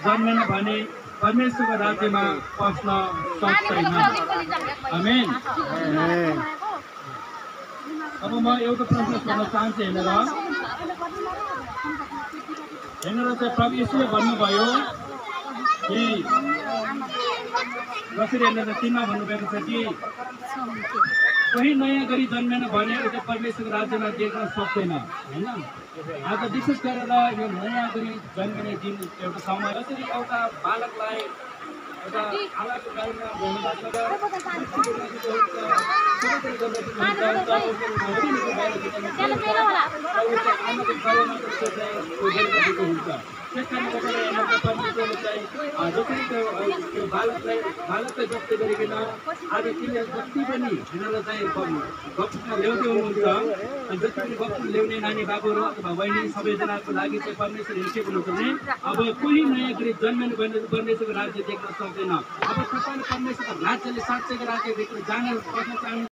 जन्मेन भने परमेश्वरको राज्यमा पस्न सक्दैन। आमेन। अब म एउटा प्रश्न सोध्न चाहन्छु हेरेर चाहिँ प्रभु येशूले भन्नुभयो कि कसरी हेर्नु 3 मा भन्नुभएको छ कि कोही नयाँ गरी जन्मेन भने उता परमेश्वरको राज्यमा देख्न सक्दैन हैन। आज विशेष गरेर यो नयाँ गरी जन्मिने दिन एउटा समय जसरी एउटा बालकलाई एउटा आमाको गाईमा बालकलाई जस्तै गरिकन आज तिमीले जति पनि यिनीहरूलाई चाहिँ बक्समा ल्याउँदै हुनुहुन्छ जति पनि बक्स ल्याउने नानी बाबुहरू अथवा बहिनी सबैजनाको लागि चाहिँ परमेश्वर के भन्नुहुन्छ भने अब कोही नयाँ गरी जन्मेन भने परमेश्वरको राज्य देख्न सक्दैन। अब तपाईले परमेश्वरको राज्यले साँच्चैको राज्य देख्न जान चाहनु